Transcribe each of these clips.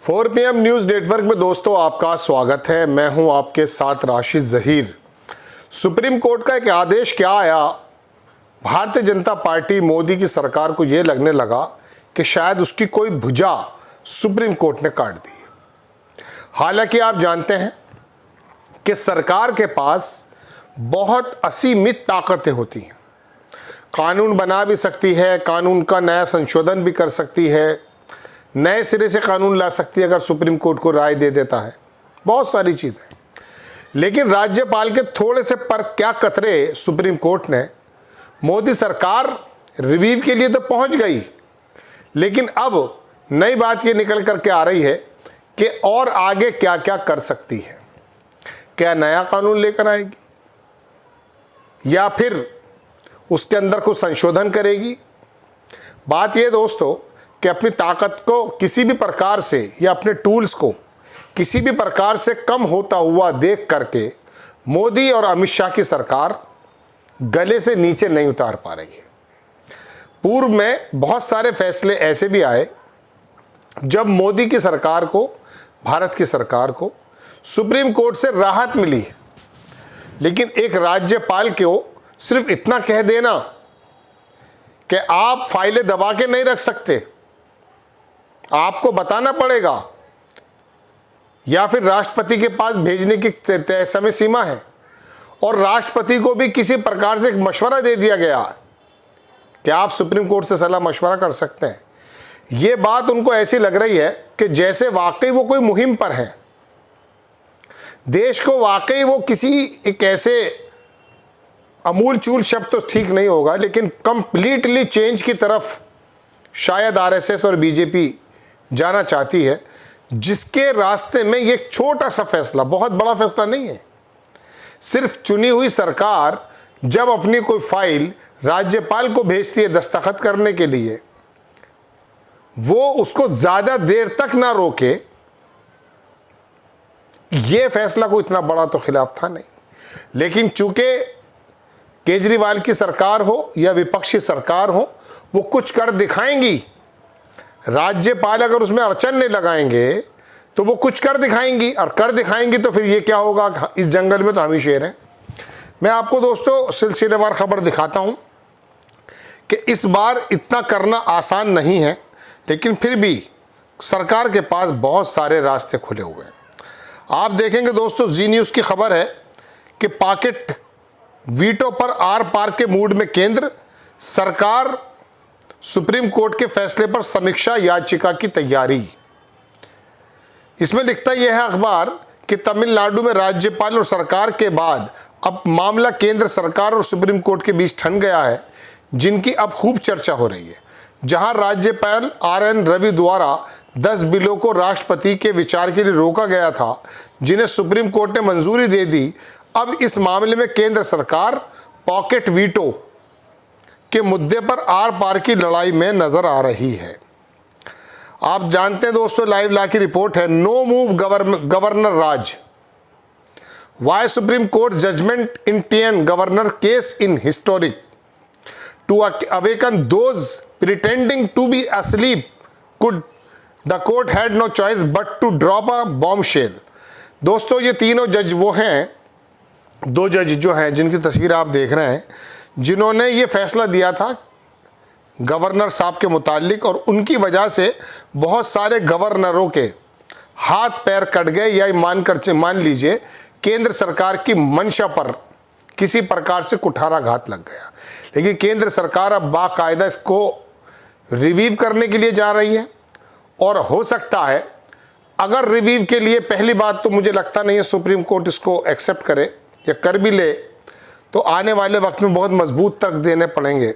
4 PM news network में दोस्तों आपका स्वागत है। मैं हूं आपके साथ राशिद ज़हीर। सुप्रीम कोर्ट का एक आदेश क्या आया, भारतीय जनता पार्टी मोदी की सरकार को यह लगने लगा कि शायद उसकी कोई भुजा सुप्रीम कोर्ट ने काट दी। हालांकि आप जानते हैं कि सरकार के पास बहुत असीमित ताकतें होती हैं। कानून बना भी सकती है, कानून का नया संशोधन भी कर सकती है, नए सिरे से कानून ला सकती है अगर सुप्रीम कोर्ट को राय दे देता है, बहुत सारी चीज़ें। लेकिन राज्यपाल के थोड़े से पर क्या कतरे सुप्रीम कोर्ट ने, मोदी सरकार रिव्यू के लिए तो पहुंच गई, लेकिन अब नई बात ये निकल करके आ रही है कि और आगे क्या क्या कर सकती है। क्या नया कानून लेकर आएगी या फिर उसके अंदर कुछ संशोधन करेगी। बात यह दोस्तों कि अपनी ताकत को किसी भी प्रकार से या अपने टूल्स को किसी भी प्रकार से कम होता हुआ देख करके मोदी और अमित शाह की सरकार गले से नीचे नहीं उतार पा रही है। पूर्व में बहुत सारे फैसले ऐसे भी आए जब मोदी की सरकार को, भारत की सरकार को सुप्रीम कोर्ट से राहत मिली, लेकिन एक राज्यपाल को सिर्फ इतना कह देना कि आप फाइलें दबा के नहीं रख सकते, आपको बताना पड़ेगा, या फिर राष्ट्रपति के पास भेजने की तय समय सीमा है, और राष्ट्रपति को भी किसी प्रकार से एक मशवरा दे दिया गया कि आप सुप्रीम कोर्ट से सलाह मशवरा कर सकते हैं। ये बात उनको ऐसी लग रही है कि जैसे वाकई वो कोई मुहिम पर है, देश को वाकई वो किसी एक ऐसे अमूल चूल शब्द तो ठीक नहीं होगा, लेकिन कंप्लीटली चेंज की तरफ शायद आरएसएस और बीजेपी जाना चाहती है, जिसके रास्ते में ये छोटा सा फैसला, बहुत बड़ा फैसला नहीं है, सिर्फ चुनी हुई सरकार जब अपनी कोई फाइल राज्यपाल को भेजती है दस्तखत करने के लिए, वो उसको ज्यादा देर तक ना रोके, ये फैसला कोई इतना बड़ा तो खिलाफ था नहीं। लेकिन चूंकि केजरीवाल की सरकार हो या विपक्षी सरकार हो, वो कुछ कर दिखाएंगी। राज्यपाल अगर उसमें अड़चन नहीं लगाएंगे तो वो कुछ कर दिखाएंगी, और कर दिखाएंगी तो फिर ये क्या होगा, इस जंगल में तो हम ही शेर हैं। मैं आपको दोस्तों सिलसिलेवार खबर दिखाता हूं कि इस बार इतना करना आसान नहीं है, लेकिन फिर भी सरकार के पास बहुत सारे रास्ते खुले हुए हैं। आप देखेंगे दोस्तों, जी न्यूज़ की खबर है कि पॉकेट वीटो पर आर पार के मूड में केंद्र, सरकार सुप्रीम कोर्ट के फैसले पर समीक्षा याचिका की तैयारी। इसमें लिखता यह है अखबार कि तमिलनाडु में राज्यपाल और सरकार के बाद अब मामला केंद्र सरकार और सुप्रीम कोर्ट के बीच ठन गया है, जिनकी अब खूब चर्चा हो रही है। जहां राज्यपाल RN रवि द्वारा 10 बिलों को राष्ट्रपति के विचार के लिए रोका गया था, जिन्हें सुप्रीम कोर्ट ने मंजूरी दे दी, अब इस मामले में केंद्र सरकार पॉकेट वीटो के मुद्दे पर आर पार की लड़ाई में नजर आ रही है। आप जानते हैं दोस्तों, लाइव ला की रिपोर्ट है, no move governor raj, why supreme court judgment in TN governor case in historic to awaken those pretending to be asleep could the court had no choice but to drop a bombshell। दोस्तों ये तीनों जज वो हैं, दो जज जो हैं जिनकी तस्वीर आप देख रहे हैं, जिन्होंने ये फैसला दिया था गवर्नर साहब के मुतालिक, और उनकी वजह से बहुत सारे गवर्नरों के हाथ पैर कट गए, या मान लीजिए केंद्र सरकार की मंशा पर किसी प्रकार से कुठाराघात लग गया। लेकिन केंद्र सरकार अब बाकायदा इसको रिव्यू करने के लिए जा रही है, और हो सकता है अगर रिव्यू के लिए, पहली बात तो मुझे लगता नहीं है सुप्रीम कोर्ट इसको एक्सेप्ट करे या कर भी ले, तो आने वाले वक्त में बहुत मजबूत तर्क देने पड़ेंगे।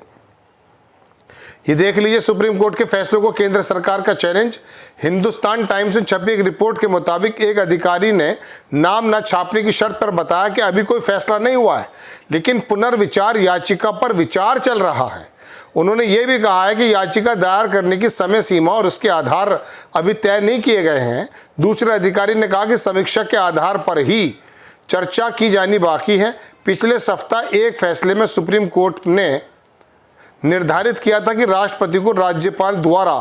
ये देख लीजिए, सुप्रीम कोर्ट के फैसलों को केंद्र सरकार का चैलेंज। हिंदुस्तान टाइम्स में छपी एक रिपोर्ट के मुताबिक एक अधिकारी ने नाम न छापने की शर्त पर बताया कि अभी कोई फैसला नहीं हुआ है, लेकिन पुनर्विचार याचिका पर विचार चल रहा है। उन्होंने ये भी कहा है कि याचिका दायर करने की समय सीमा और उसके आधार अभी तय नहीं किए गए हैं। दूसरे अधिकारी ने कहा कि समीक्षा के आधार पर ही चर्चा की जानी बाकी है। पिछले सप्ताह एक फैसले में सुप्रीम कोर्ट ने निर्धारित किया था कि राष्ट्रपति को राज्यपाल द्वारा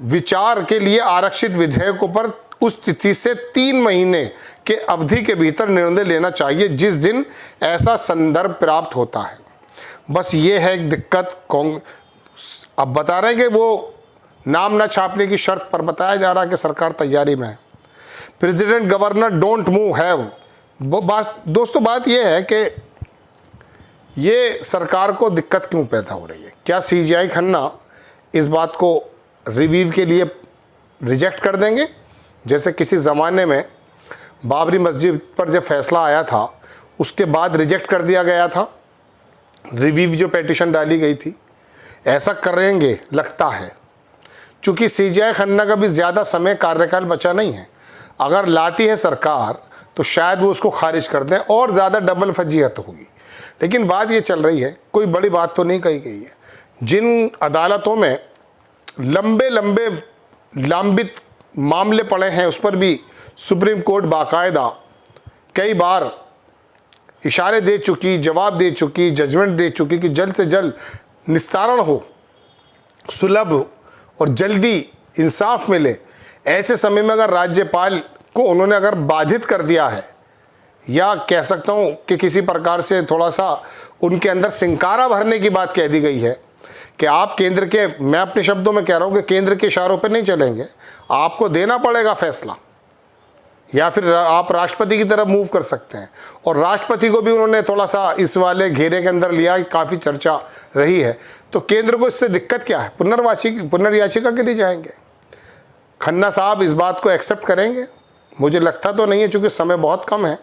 विचार के लिए आरक्षित विधेयकों पर उस तिथि से 3 महीने के अवधि के भीतर निर्णय लेना चाहिए जिस दिन ऐसा संदर्भ प्राप्त होता है। बस ये है एक दिक्कत। अब बता रहे हैं कि वो नाम न छापने की शर्त पर बताया जा रहा है कि सरकार तैयारी में है। President governor don't move have. दोस्तों बात यह है कि ये सरकार को दिक्कत क्यों पैदा हो रही है। क्या सीजीआई खन्ना इस बात को रिव्यू के लिए रिजेक्ट कर देंगे, जैसे किसी ज़माने में बाबरी मस्जिद पर जब फैसला आया था उसके बाद रिजेक्ट कर दिया गया था, रिव्यू जो पिटीशन डाली गई थी। ऐसा करेंगे लगता है, चूँकि सीजीआई खन्ना का भी ज़्यादा समय कार्यकाल बचा नहीं है। अगर लाती है सरकार तो शायद वो उसको खारिज कर दें और ज़्यादा डबल फजीहत होगी। लेकिन बात ये चल रही है, कोई बड़ी बात तो नहीं कही गई है। जिन अदालतों में लंबे लंबित मामले पड़े हैं उस पर भी सुप्रीम कोर्ट बाकायदा कई बार इशारे दे चुकी, जवाब दे चुकी, जजमेंट दे चुकी कि जल्द से जल्द निस्तारण हो, सुलभ और जल्दी इंसाफ मिले। ऐसे समय में अगर राज्यपाल को उन्होंने अगर बाधित कर दिया है, या कह सकता हूँ कि किसी प्रकार से थोड़ा सा उनके अंदर सिंकारा भरने की बात कह दी गई है कि आप केंद्र के, मैं अपने शब्दों में कह रहा हूँ कि केंद्र के इशारों पर नहीं चलेंगे, आपको देना पड़ेगा फैसला, या फिर आप राष्ट्रपति की तरफ मूव कर सकते हैं। और राष्ट्रपति को भी उन्होंने थोड़ा सा इस वाले घेरे के अंदर लिया, काफ़ी चर्चा रही है। तो केंद्र को इससे दिक्कत क्या है? पुनर्याचिका के लिए जाएंगे। खन्ना साहब इस बात को एक्सेप्ट करेंगे? मुझे लगता तो नहीं है, चूँकि समय बहुत कम है।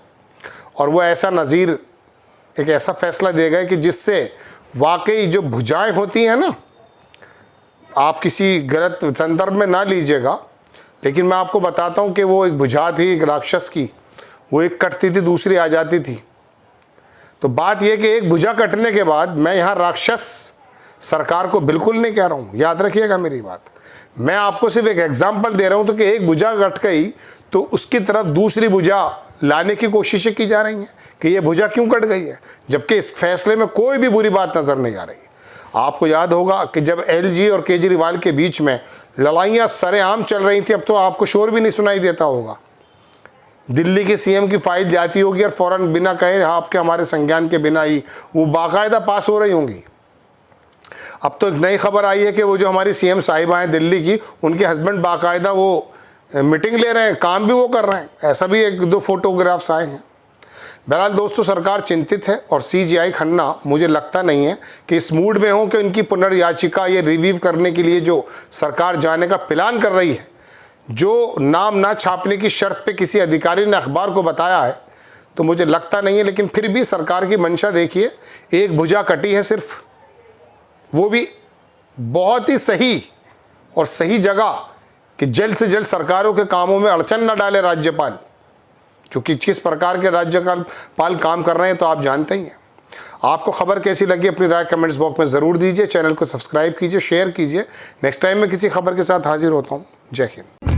और वो ऐसा नज़ीर एक ऐसा फैसला दे गए कि जिससे वाकई जो भुजाएं होती हैं ना, आप किसी गलत संदर्भ में ना लीजिएगा, लेकिन मैं आपको बताता हूँ कि वो एक भुजा थी एक राक्षस की, वो एक कटती थी दूसरी आ जाती थी। तो बात यह कि एक भुजा कटने के बाद, मैं यहाँ राक्षस सरकार को बिल्कुल नहीं कह रहा हूँ, याद रखिएगा मेरी बात। मैं आपको सिर्फ एक एग्जाम्पल दे रहा हूँ तो कि एक भुजा कट गई तो उसकी तरफ दूसरी भुजा लाने की कोशिशें की जा रही हैं कि ये भुजा क्यों कट गई है, जबकि इस फैसले में कोई भी बुरी बात नज़र नहीं आ रही। आपको याद होगा कि जब एलजी और केजरीवाल के बीच में लड़ाइयाँ सरेआम चल रही थी, अब तो आपको शोर भी नहीं सुनाई देता होगा। दिल्ली के सीएम की फाइल जाती होगी और फ़ौरन बिना कहे आपके हमारे संज्ञान के बिना ही वो बाकायदा पास हो रही होंगी। अब तो एक नई खबर आई है कि वो जो हमारी सीएम साहिबा हैं दिल्ली की, उनके हस्बैंड बाकायदा वो मीटिंग ले रहे हैं, काम भी वो कर रहे हैं। ऐसा भी 1-2 फोटोग्राफ्स आए हैं। बहरहाल दोस्तों, सरकार चिंतित है और सीजीआई खन्ना मुझे लगता नहीं है कि इस मूड में हो कि उनकी पुनर्याचिका ये रिव्यू करने के लिए जो सरकार जाने का प्लान कर रही है, जो नाम ना छापने की शर्त पे किसी अधिकारी ने अखबार को बताया है, तो मुझे लगता नहीं है। लेकिन फिर भी सरकार की मंशा देखिए, एक भुजा कटी है सिर्फ, वो भी बहुत ही सही और सही जगह कि जल्द से जल्द सरकारों के कामों में अड़चन न डाले राज्यपाल, क्योंकि किस प्रकार के राज्यपाल काम कर रहे हैं तो आप जानते ही हैं। आपको खबर कैसी लगी अपनी राय कमेंट्स बॉक्स में ज़रूर दीजिए। चैनल को सब्सक्राइब कीजिए, शेयर कीजिए। नेक्स्ट टाइम मैं किसी खबर के साथ हाजिर होता हूँ। जय हिंद।